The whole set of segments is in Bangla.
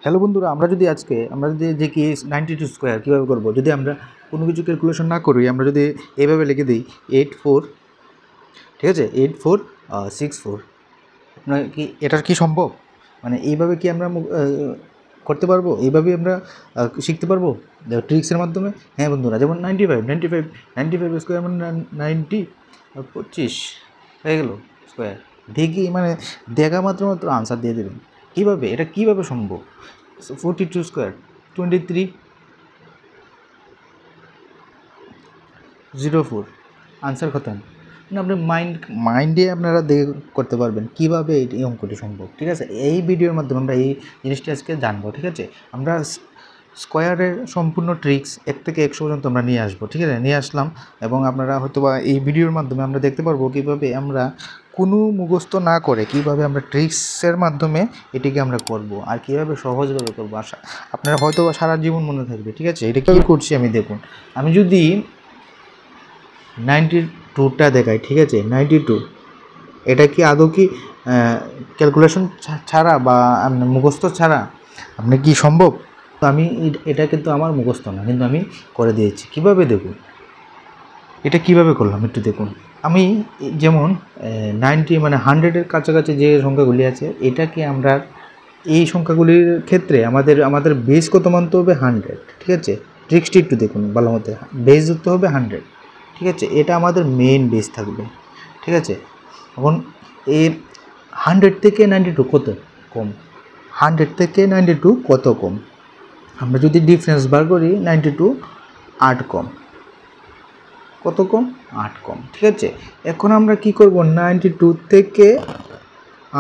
হ্যালো বন্ধুরা, আমরা যদি যে কি 92 স্কোয়ার কীভাবে করবো, যদি আমরা কোনো কিছু ক্যালকুলেশন না করি, আমরা যদি এইভাবে লিখে দিই 84, ঠিক আছে, 8464, আপনার কি এটার কি সম্ভব? মানে এইভাবে কি আমরা করতে পারবো? এইভাবেই আমরা শিখতে পারবো ট্রিক্সের মাধ্যমে। হ্যাঁ বন্ধুরা, যেমন 95 স্কোয়ার মানে 90 আর 25 হয়ে গেল স্কোয়ার। দেখি মানে দেখা মাত্র আনসার দিয়ে দেবেন। কীভাবে এটা কীভাবে সম্ভব? 42 স্কোয়ার 2304, আনসার খতম। মানে আপনি মাইন্ডে আপনারা দেখে করতে পারবেন কীভাবে এই অঙ্কটি সম্ভব। ঠিক আছে, এই ভিডিওর মাধ্যমে আমরা এই জিনিসটি আজকে জানবো। ঠিক আছে, আমরা স্কোয়ারের সম্পূর্ণ ট্রিক্স 1 থেকে 100 পর্যন্ত আমরা নিয়ে আসবো। ঠিক আছে, নিয়ে আসলাম এবং আপনারা হয়তো বা এই ভিডিওর মাধ্যমে আমরা দেখতে পারবো কীভাবে আমরা কোনো মুখস্থ না করে কীভাবে আমরা ট্রিক্সের মাধ্যমে এটিকে আমরা করব আর কীভাবে সহজভাবে করবো। আপনারা হয়তো বা সারা জীবন মনে থাকবে। ঠিক আছে, এটা কী করছি আমি দেখুন। আমি যদি 92টা দেখাই, ঠিক আছে, 92 এটা কি আদৌ কি ক্যালকুলেশন ছাড়া বা মুখস্থ ছাড়া আপনি কি সম্ভব? তো আমি এটা কিন্তু আমার মুখস্থ না, কিন্তু আমি করে দিয়েছি। কিভাবে দেখুন, এটা কিভাবে করলাম একটু দেখুন। আমি যেমন 90 মানে 100-এর কাছাকাছি যে সংখ্যাগুলি আছে, এটাকে আমরা এই সংখ্যাগুলির ক্ষেত্রে আমাদের বেস কত মানতে হবে? 100। ঠিক আছে, ট্রিক্সটি একটু দেখুন ভালো মতো। বেস ধরতে হবে 100। ঠিক আছে, এটা আমাদের মেইন বেস থাকবে। ঠিক আছে, এখন এর 100 থেকে 92 কত কম? 100 থেকে 92 কত কম? আমরা যদি ডিফারেন্স বার করি, 92 8 কম। কত কম? 8 কম। ঠিক আছে, এখন আমরা কি করব? 92 থেকে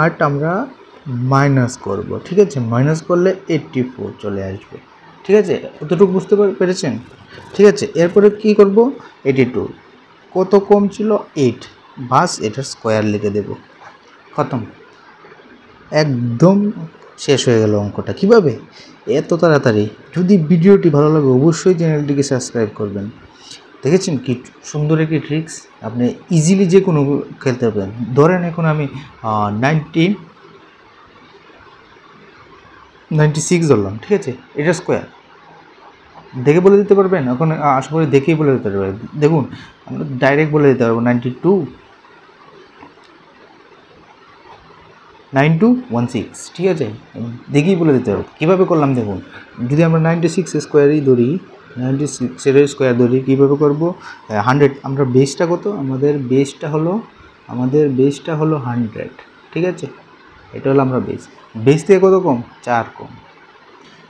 8 আমরা মাইনাস করব। ঠিক আছে, মাইনাস করলে 84 চলে আসবে। ঠিক আছে, কতটুকু বুঝতে পেরেছেন? ঠিক আছে, এরপরে কি করব? 82 কত কম ছিল? 8, বাস এটার স্কোয়ার লিখে দেব। খতম, একদম শেষ হয়ে গেল অঙ্কটা। কীভাবে এত তাড়াতাড়ি? যদি ভিডিওটি ভালো লাগে অবশ্যই চ্যানেলটিকে সাবস্ক্রাইব করবেন। দেখেছেন কি সুন্দর একটি ট্রিক্স, আপনি ইজিলি যে কোনো খেলতে পারবেন। ধরেন এখন আমি 96 ধরলাম। ঠিক আছে, এটা স্কোয়ার দেখে বলে দিতে পারবেন? এখন আশা করি দেখেই বলে দিতে পারবেন। দেখুন, আমরা ডাইরেক্ট বলে দিতে পারবো 9216। ঠিক আছে, দেখেই বলে দিতে পারবো। কীভাবে করলাম দেখুন। যদি আমরা 96 স্কোয়ারই ধরি, 96 স্কোয়ার ধরি, কীভাবে করবো? 100, আমরা বেসটা কত? আমাদের বেসটা হলো 100। ঠিক আছে, এটা হলো আমরা বেস থেকে কত কম? 4 কম।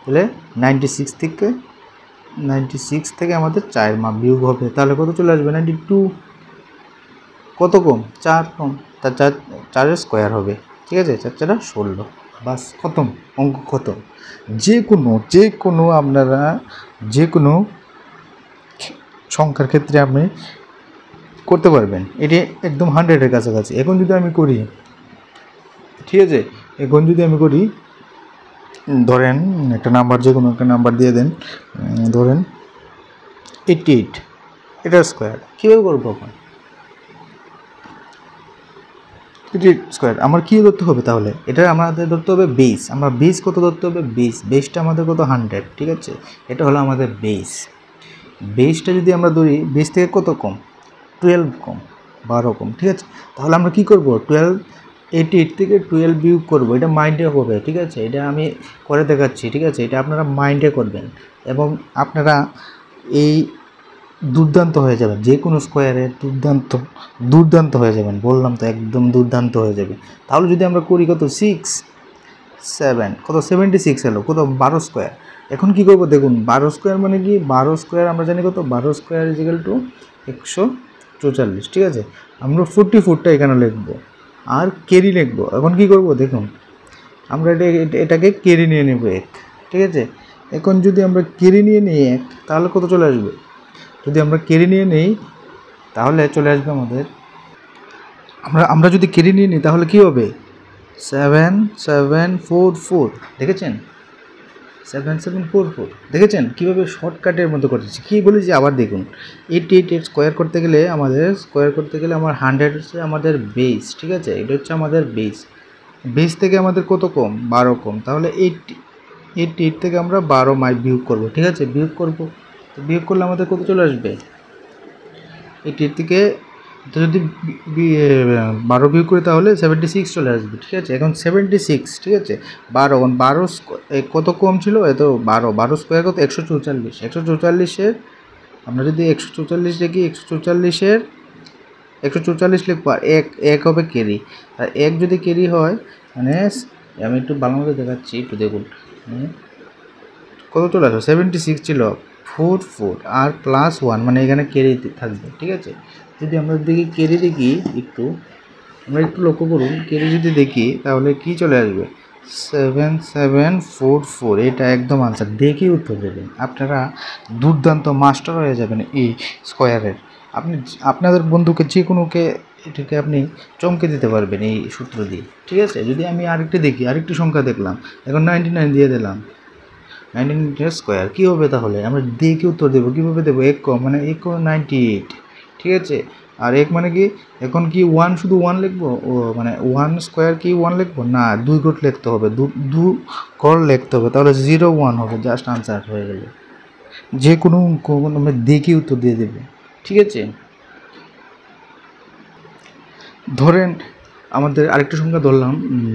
তাহলে 96 থেকে আমাদের 4 বিয়োগ হবে, তাহলে কত চলে আসবে? 92। কত কম? 4 কম, তার 4-এর স্কোয়ার হবে। ঠিক আছে, 4-4 16, বাস খতম, অঙ্ক খতম। যে কোনো আপনারা যে কোনো সংখ্যার ক্ষেত্রে আপনি করতে পারবেন। এটি একদম 100-এর কাছাকাছি। এখন যদি আমি করি, ঠিক আছে, এখন যদি আমি করি, ধরেন একটা নাম্বার, যে কোনো একটা নাম্বার দিয়ে দেন, ধরেন 88, এটার স্কোয়ার কীভাবে করবো? এখন 88 স্কোয়ার আমার কী ধরতে হবে? তাহলে এটা আমাদের ধরতে হবে বেস। আমরা বেস কত ধরতে হবে? বেসটা আমাদের কত? 100। ঠিক আছে, এটা হলো আমাদের বেসটা যদি আমরা ধরি, বেস থেকে কত কম? 12 কম, 12 কম। ঠিক আছে, তাহলে আমরা কি করব? 88 থেকে 12 বিয়োগ করব। এটা মাইন্ডে হবে। ঠিক আছে, এটা আমি করে দেখাচ্ছি। ঠিক আছে, এটা আপনারা মাইন্ডে করবেন এবং আপনারা এই দুর্দান্ত হয়ে যাবেন। যে কোনো স্কোয়ারে দুর্দান্ত হয়ে যাবেন। বললাম তো, একদম দুর্দান্ত হয়ে যাবে। তাহলে যদি আমরা করি কত? 76 এলো, কত? 12 স্কোয়ার। এখন কি করব দেখুন, 12 স্কোয়ার মানে কি? 12 স্কোয়ার আমরা জানি কত? 12 স্কোয়ার ইজিক্যাল টু 144। ঠিক আছে, আমরা 44টা এখানে লিখবো আর কেরি লিখবো। এখন কি করব দেখুন, আমরা এটাকে কেরি নিয়ে নেব 1। ঠিক আছে, এখন যদি আমরা কেরি নিয়ে নিই 1, তাহলে কত চলে আসবে? যদি আমরা কেরি নিয়ে নিই তাহলে চলে আসবে আমাদের, আমরা যদি কেরি নিয়ে নিই তাহলে কী হবে? 7744। দেখেছেন? 7744 দেখেছেন কীভাবে শর্টকাটের মধ্যে করতেছি। কী বলেছি আবার দেখুন, 88 স্কোয়ার করতে গেলে আমার 100 হচ্ছে আমাদের বেস। ঠিক আছে, এটা হচ্ছে আমাদের বেস থেকে আমাদের কত কম? 12 কম। তাহলে 88 থেকে আমরা 12 বিয়োগ করব, ঠিক আছে, বিয়োগ করব। তো বিয়োগ করলে আমাদের কত চলে আসবে? 88 থেকে তো যদি 12 বিয়োগ করি তাহলে 76 চলে আসবে, ঠিক আছে। এখন 76, ঠিক আছে, 12 কত কম ছিল, এত 12 স্কোয়ার কত? 144। 144-এর আমরা যদি 144 লিখি, 144 লিখবো, আর এক হবে ক্যারি। আর এক যদি ক্যারি হয় মানে আমি একটু ভালো মতো দেখাচ্ছি, একটু দেখুন কত চলে আসবে। 76 ছিল, 44 আর +1 মানে এখানে ক্যারি থাকবে, ঠিক আছে। যদি আমরা দেখি ক্যারি দেখি, আমরা একটু লক্ষ্য করুন, ক্যারি যদি দেখি তাহলে কি চলে আসবে? 7744। এটা একদম আনসার, দেখেই উত্তর দেবেন। আপনারা দুর্দান্ত মাস্টার হয়ে যাবেন এই স্কোয়ারের। আপনাদের বন্ধুকে যে কোনোকে এটাকে আপনি চমকে দিতে পারবেন এই সূত্র দিয়ে, ঠিক আছে। যদি আমি আরেকটি দেখি, আরেকটি সংখ্যা দেখলাম, এখন 99 দিয়ে দিলাম, 99 স্কোয়ার কী হবে? তাহলে আমরা দেখে উত্তর দেবো। কীভাবে দেবো? এক কম মানে 98, ঠিক আছে। আর এক মানে কি, এখন কি 1 শুধু 1 লিখবো? ও মানে 1 স্কোয়ার কি 1 লিখবো না, 2 ঘর লিখতে হবে, 2 ঘর লিখতে হবে, তাহলে 01 হবে, জাস্ট আনসার হয়ে গেল। যে কোনো আমরা দেখে উত্তর দিয়ে দেবো, ঠিক আছে। ধরেন আমাদের আরেকটা সংখ্যা ধরলাম,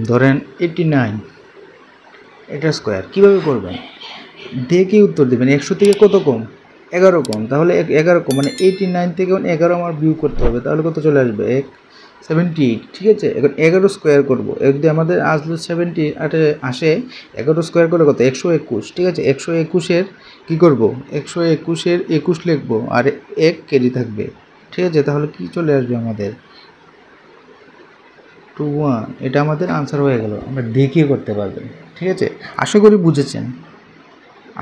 ধরেন 89, এটা স্কোয়ার কীভাবে করবেন? দেখে উত্তর দেবেন। 100 থেকে কত কম? 11 কম, তাহলে 11 কম মানে 89 থেকে 11 আমার বিয়োগ করতে হবে, তাহলে কত চলে আসবে? 78, ঠিক আছে। এখন 11 স্কোয়ার করবো, যদি আমাদের আসলে 78 আসে, 11 স্কোয়ার করলে কত? 121, ঠিক আছে। 121-এর কী করবো? 121-এর 21 লিখবো, আর এক ক্যারি থাকবে, ঠিক আছে। তাহলে কি চলে আসবে আমাদের? 21। এটা আমাদের আনসার হয়ে গেল। আমরা দেখিয়ে করতে পারবেন, ঠিক আছে। আশা করি বুঝেছেন,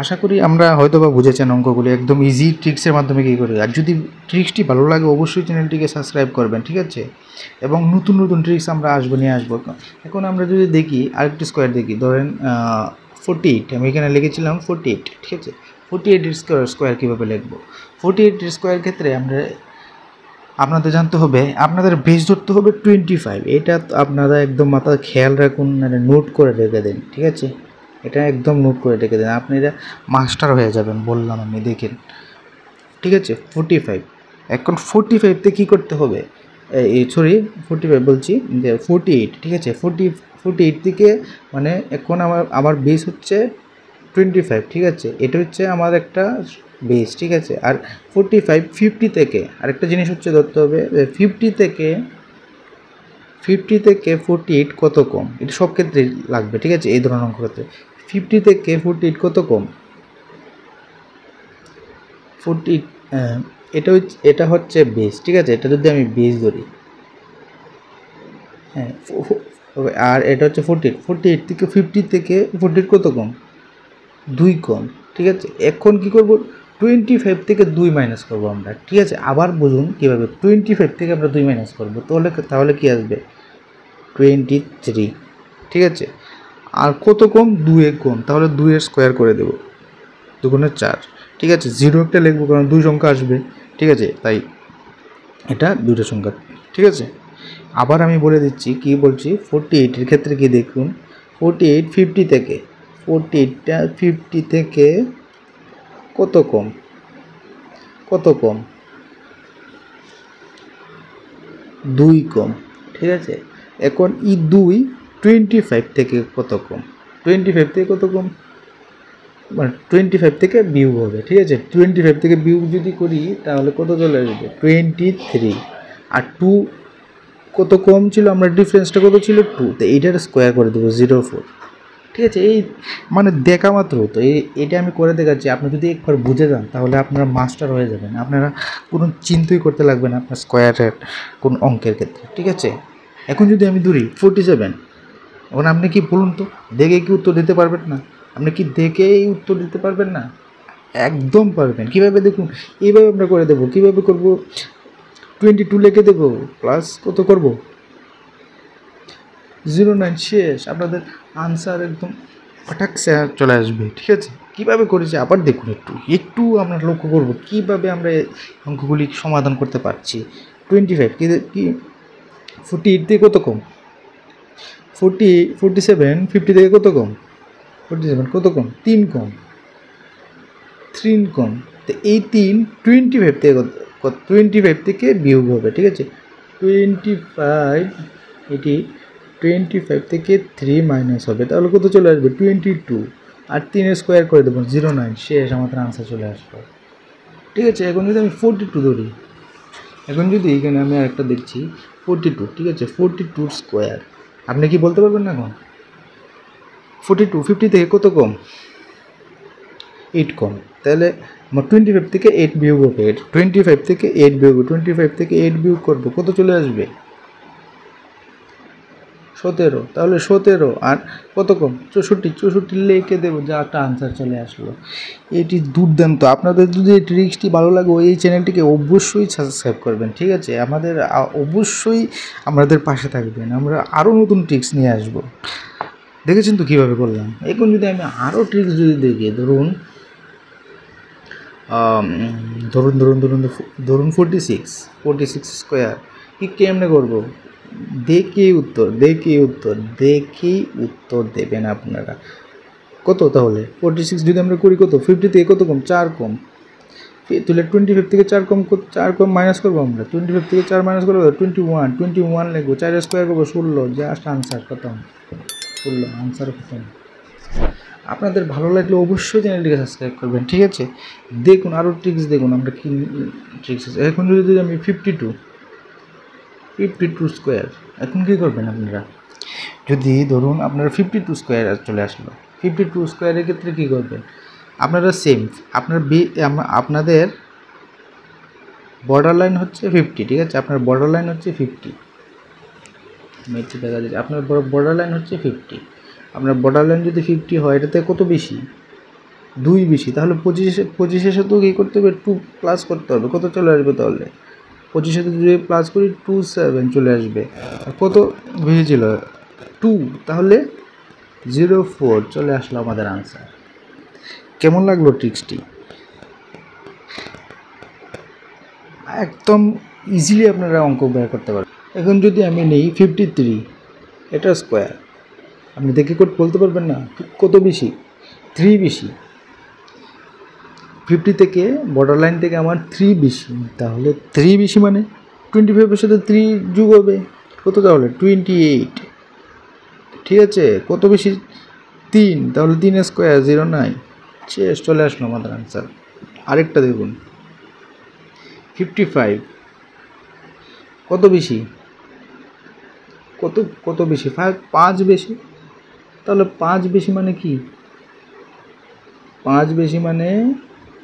আশা করি আমরা হয়তো বা বুঝেছেন অঙ্কগুলি একদম ইজি ট্রিক্সের মাধ্যমে কী করে। আর যদি ট্রিক্সটি ভালো লাগে অবশ্যই চ্যানেলটিকে সাবস্ক্রাইব করবেন, ঠিক আছে। এবং নতুন নতুন ট্রিক্স আমরা নিয়ে আসবো। এখন আমরা যদি দেখি আরেকটি স্কোয়ার দেখি, ধরেন 48, আমি এখানে লিখেছিলাম 48, ঠিক আছে। 48-এর স্কোয়ার কীভাবে লিখবো? 48-এর স্কোয়ার ক্ষেত্রে আপনাদের জানতে হবে, আপনাদের বেস ধরতে হবে 25। এটা আপনারা একদম মাথায় খেয়াল রাখুন, মানে নোট করে রেখে দিন, ঠিক আছে। এটা একদম নোট করে রেখে দেন, আপনারা মাস্টার হয়ে যাবেন, বললাম আমি। দেখেন, ঠিক আছে, 45। এখন 45তে কী করতে হবে? 45 বলছি যে 48, ঠিক আছে। 48 থেকে মানে এখন আমার বেস হচ্ছে 25, ঠিক আছে। এটা হচ্ছে আমার একটা বেস, ঠিক আছে। আর 45 50 থেকে আরেকটা জিনিস হচ্ছে ধরতে হবে যে 50 থেকে 48 কত কম? এটা সব ক্ষেত্রেই লাগবে, ঠিক আছে, এই ধরনের অঙ্ক ক্ষেত্রে। 50 থেকে 48 কত কম? 48, এটা হচ্ছে বেস, ঠিক আছে। এটা যদি আমি বেস ধরি, হ্যাঁ, আর এটা হচ্ছে 48 থেকে 50 থেকে 48 কত কম? 2 কম, ঠিক আছে। এখন কি করব? 25 থেকে 2 মাইনাস করবো আমরা, ঠিক আছে। আবার বুঝুন কীভাবে 25 থেকে আমরা 2 মাইনাস করবো, তাহলে কি আসবে? 23, ঠিক আছে। আর কত কম? 2 কম, তাহলে 2 এর স্কোয়ার করে দেবো, 2 গুণে 4, ঠিক আছে। 0 একটা লিখবো কারণ 2 সংখ্যা আসবে, ঠিক আছে, তাই এটা 2টা সংখ্যা, ঠিক আছে। আবার আমি বলে দিচ্ছি কি বলছি। 48-এর ক্ষেত্রে কি দেখুন, 48 50 থেকে, 48টা 50 থেকে কত কম? 2 কম, ঠিক আছে। এখন 25 থেকে কত কম? 25 থেকে কত কম? মানে 25 থেকে বিয়োগ হবে, ঠিক আছে। 25 থেকে বিয়োগ যদি করি তাহলে কত চলে আসবে? 23। আর 2 কত কম ছিল? আমরা ডিফারেন্সটা কত ছিল? 2, তো এইটার স্কোয়ার করে দেবো 04, ঠিক আছে। এই মানে দেখা মাত্র তো এটা আমি করে দেখাচ্ছি। আপনি যদি একবার বুঝে যান তাহলে আপনারা মাস্টার হয়ে যাবেন, আপনারা কোনো চিন্তাই করতে লাগবে না আপনার স্কোয়ারের কোন অঙ্কের ক্ষেত্রে, ঠিক আছে। এখন যদি আমি ধরি 47, এখন আপনি কি বলুন তো, দেখে কি উত্তর দিতে পারবেন না? আপনি কি দেখেই উত্তর দিতে পারবেন না? একদম পারবেন। কীভাবে দেখুন, এইভাবে আমরা করে দেবো। কীভাবে করব? 22 লিখে দেবো, প্লাস কত করব? 09, শেষ। আপনাদের আনসার একদম হঠাৎ চলে আসবে, ঠিক আছে। কীভাবে করেছি আবার দেখুন, একটু আমরা লক্ষ্য করব কীভাবে আমরা অঙ্কগুলি সমাধান করতে পারছি। 25 কি 48 থেকে কত কম? 47 50 থেকে কত কম? 47 কত কম? 3 কম, 3 কম। তো এই 3 25 থেকে 25 থেকে বিয়োগ হবে, ঠিক আছে? 25 এটি 25 থেকে 3 মাইনাস হবে, তাহলে কত চলে আসবে? 22। আর 3 স্কোয়ার করে দেবো 09, শেষ, আমাদের আনসার চলে আসবে, ঠিক আছে? এখন যদি আমি 42 ধরি, এখন যদি এখানে আমি আরেকটা দেখছি 42, ঠিক আছে? 42 স্কোয়ার, আপনি কি বলতে পারবেন না? এখন 42 50 থেকে কত কম? 8 কম। তাহলে আমার 25 থেকে 8 বিয়োগ হবে, 25 থেকে 8 বিয়োগ, 25 থেকে 8 বিয়োগ করবো, কত চলে আসবে? 17। তাহলে 17 আর কত কম? 64 লিখে দেবো, যা একটা আনসার চলে আসলো। এটি দুর্দান্ত। আপনাদের যদি এই ট্রিক্সটি ভালো লাগে, এই চ্যানেলটিকে অবশ্যই সাবস্ক্রাইব করবেন, ঠিক আছে? আমাদের অবশ্যই আমাদের পাশে থাকবেন, আমরা আরও নতুন ট্রিক্স নিয়ে আসব। দেখেছেন তো কীভাবে করলাম? এখন যদি আমি আরও ট্রিক্স যদি দেখি, ধরুন 46 স্কোয়ার, কি কেমনে করবো? দেখেই উত্তর দেবেন আপনারা। কত তাহলে? 46 যদি আমরা করি কত? 50 থেকে কত কম? 4 কম। তাহলে 25 থেকে 4 কম মাইনাস করবো আমরা। 25 থেকে 4 মাইনাস করবো 21 লিখবো, 4 স্কোয়ার করবো 16, জাস্ট আনসার খতম। 16 আনসার খতম। আপনাদের ভালো লাগলে অবশ্যই চ্যানেলটিকে সাবস্ক্রাইব করবেন, ঠিক আছে? দেখুন আরও ট্রিক্স, দেখুন আমরা কী ট্রিক্স আছে। এখন যদি আমি 52 স্কোয়ার, এখন কী করবেন আপনারা? যদি ধরুন আপনারা 52 স্কোয়ার চলে আসলো, 52 স্কোয়ারের ক্ষেত্রে কী করবেন আপনারা? সেম, আপনাদের বর্ডার লাইন হচ্ছে 50, ঠিক আছে? আপনার বর্ডার লাইন হচ্ছে 50, মেট্রি দেখা যাচ্ছে। আপনার বর্ডার লাইন হচ্ছে 50। আপনার বর্ডার লাইন যদি 50 হয়, এটাতে কত বেশি? 2 বেশি। তাহলে 25-এর সাথেও কী করতে হবে? 2 প্লাস করতে হবে। কত চলে আসবে তাহলে? 25-এর সাথে যদি প্লাস করি 27 চলে আসবে। কত বেশি ছিল? 2, তাহলে 04 চলে আসলো আমাদের আনসার। কেমন লাগলো ট্রিক্সটি? একদম ইজিলি আপনারা অঙ্ক বের করতে পারবেন। এখন যদি আমি নেই 53, এটা স্কোয়ার, আপনি দেখে বলতে পারবেন না কত বেশি? 3 বেশি। 50 থেকে বর্ডার লাইন থেকে আমার 3 বেশি, তাহলে 3 বেশি মানে 25-এর সাথে 3 যোগ হবে, কত তাহলে? 28, ঠিক আছে? কত বেশি? 3, তাহলে 3 স্কোয়ার 09, শেষ, চলে আসলো আমাদের আনসার। আরেকটা দেখুন 55, কত বেশি? কত বেশি? 5 বেশি। তাহলে 5 বেশি মানে কি? 5 বেশি মানে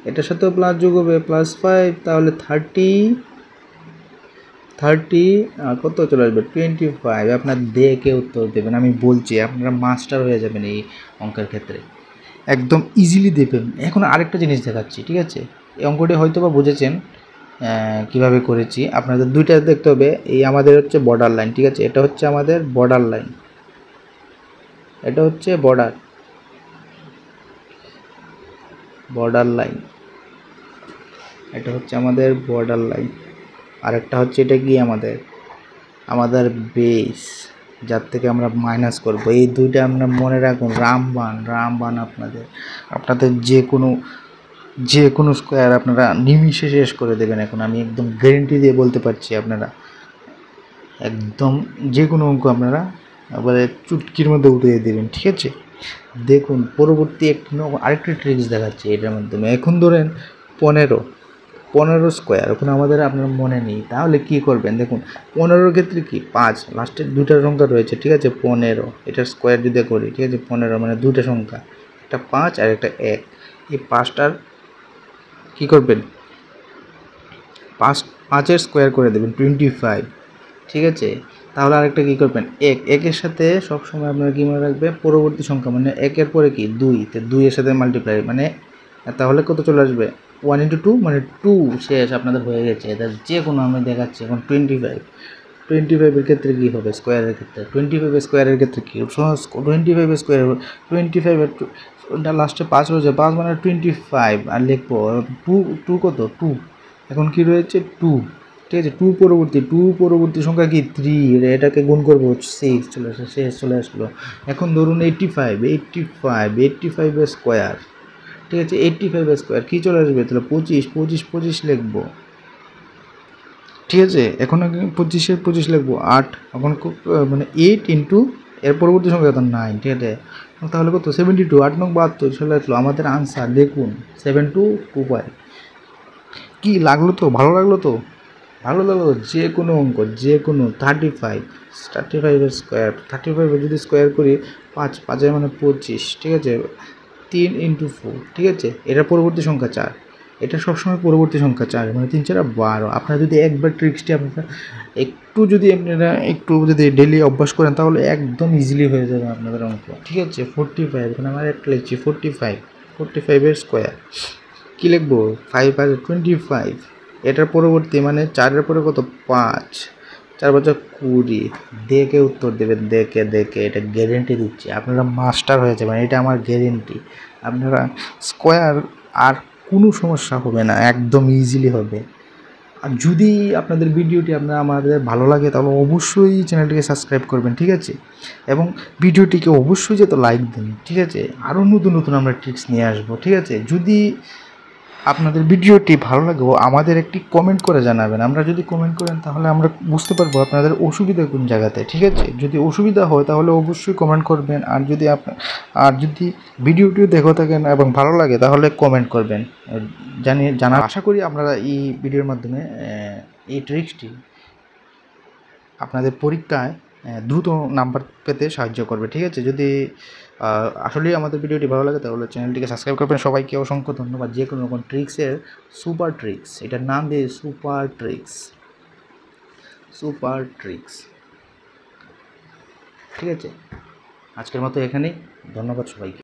এটার সাথেও প্লাস যোগ হবে, +5, তাহলে 30 কত চলে আসবে? 25। আপনার দেখে উত্তর দেবেন, আমি বলছি আপনারা মাস্টার হয়ে যাবেন এই অঙ্কের ক্ষেত্রে, একদম ইজিলি দেবেন। এখন আরেকটা জিনিস দেখাচ্ছি, ঠিক আছে? এই অঙ্কটি হয়তো বা বুঝেছেন কীভাবে করেছি। আপনাদের দুইটা দেখতে হবে। এই আমাদের হচ্ছে বর্ডার লাইন, ঠিক আছে? এটা হচ্ছে আমাদের বর্ডার লাইন, এটা হচ্ছে বর্ডার লাইন, এটা হচ্ছে আমাদের বর্ডার লাইন। আরেকটা হচ্ছে এটা কি? আমাদের বেস, যার থেকে আমরা মাইনাস করব। এই দুইটা আমরা মনে রাখুন, রামবান আপনাদের যে কোনো স্কোয়ার আপনারা নিমিষে শেষ করে দেবেন। এখন আমি একদম গ্যারেন্টি দিয়ে বলতে পারছি, আপনারা একদম যে কোনো অঙ্ক আপনারা এবারে চুটকির মধ্যে উঠিয়ে দেবেন, ঠিক আছে? দেখুন পরবর্তী আরেকটি ট্রিক্স দেখাচ্ছি এটার মাধ্যমে। এখন ধরেন 15 স্কোয়ার, এখন আপনার মনে নেই, তাহলে কি করবেন? দেখুন 15-র ক্ষেত্রে কি 5, লাস্টের দুইটা সংখ্যা রয়েছে, ঠিক আছে? 15, এটার স্কোয়ার যদি করি, ঠিক আছে? 15 মানে দুইটা সংখ্যা, একটা 5 আর একটা 1। এই 5টার কী করবেন? 5-এর স্কোয়ার করে দেবেন 25, ঠিক আছে? তাহলে আরেকটা কী করবেন? 1-এর সাথে সবসময় আপনারা কী মনে রাখবেন? পরবর্তী সংখ্যা, মানে 1-এর পরে কি 2, তো 2-এর সাথে মাল্টিপ্লাই, মানে তাহলে কত চলে আসবে? 1 × 2 মানে 2, শেষ, আপনাদের হয়ে গেছে। এটা যে কোনো আমি দেখাচ্ছি। এখন 25-এর ক্ষেত্রে কী হবে? স্কোয়ারের ক্ষেত্রে 25-এর স্কোয়ারের ক্ষেত্রে কী? 25-এর স্কোয়ার 25-এর লাস্টে 5 রয়েছে, 5 মানে 25, আর লিখবো 2 কত? 2, এখন কি রয়েছে? 2, ঠিক আছে। টু পরবর্তী সংখ্যা কি 3, এটাকে গুণ করবো 6 চলে আসলো, শেষ চলে আসলো। এখন ধরুন 85 এর স্কোয়ার, ঠিক আছে। 85 এর স্কোয়ার কী চলে আসবে, তাহলে 25 লিখবো, ঠিক আছে। এখন 25 লিখবো 8, এখন মানে 8 ইন্টু এর পরবর্তী সংখ্যা কত 9, ঠিক আছে। তাহলে কত 72, 8 নং 72 চলে আসলো আমাদের আনসার। দেখুন 7225। কি লাগলো তো, ভালো লাগলো তো, ভালো লাগলো। যে কোনো অঙ্ক, যে কোনো 35 এর স্কোয়ার, 35 যদি স্কোয়ার করি 5 মানে 25, ঠিক আছে। 3 ইন্টু 4, ঠিক আছে। এটার পরবর্তী সংখ্যা 4, এটা সবসময় পরবর্তী সংখ্যা 4, মানে 3 4 12। আপনারা যদি একবার ট্রিক্সটি আপনারা একটু যদি ডেলি অভ্যাস করেন তাহলে একদম ইজিলি হয়ে যাবে আপনাদের অঙ্ক, ঠিক আছে। 45, এখানে আমার একটা লিখছি 45 এর স্কোয়ার কী লিখবো, 5 আর 25। এটার পরবর্তী মানে 4-এর পরে কত 5, 4 5 20। দেখে উত্তর দেবেন, দেখে এটা গ্যারেন্টি দিচ্ছি আপনারা মাস্টার হয়ে যাবেন, এটা আমার গ্যারেন্টি। আপনারা স্কোয়ার আর কোনো সমস্যা হবে না, একদম ইজিলি হবে। আর যদি আপনাদের ভিডিওটি আমাদের ভালো লাগে তাহলে অবশ্যই চ্যানেলটিকে সাবস্ক্রাইব করবেন, ঠিক আছে। এবং ভিডিওটিকে অবশ্যই যাতে লাইক দিন, ঠিক আছে। আরও নতুন আমরা ট্রিক্স নিয়ে আসবো, ঠিক আছে। যদি আপনাদের ভিডিওটি ভালো লাগলেও আমাদের একটি কমেন্ট করে জানাবেন। আমরা যদি কমেন্ট করেন তাহলে আমরা বুঝতে পারবো আপনাদের অসুবিধা কোন জায়গাতে, ঠিক আছে। যদি অসুবিধা হয় তাহলে অবশ্যই কমেন্ট করবেন। আর যদি ভিডিওটিও দেখে থাকেন এবং ভালো লাগে তাহলে কমেন্ট করবেন, জানা আশা করি আপনারা এই ভিডিওর মাধ্যমে এই ট্রিক্সটি আপনাদের পরীক্ষায় দ্রুত নাম্বার পেতে সাহায্য করবে, ঠিক আছে। যদি আসলেই আমাদের ভিডিওটি ভালো লাগে তাহলে চ্যানেলটিকে সাবস্ক্রাইব করবেন। সবাইকে অসংখ্য ধন্যবাদ। যে কোনো রকম ট্রিক্সের সুপার ট্রিক্স, এটার নাম দিয়ে সুপার ট্রিক্স, ঠিক আছে। আজকের মতো এখানেই, ধন্যবাদ সবাইকে।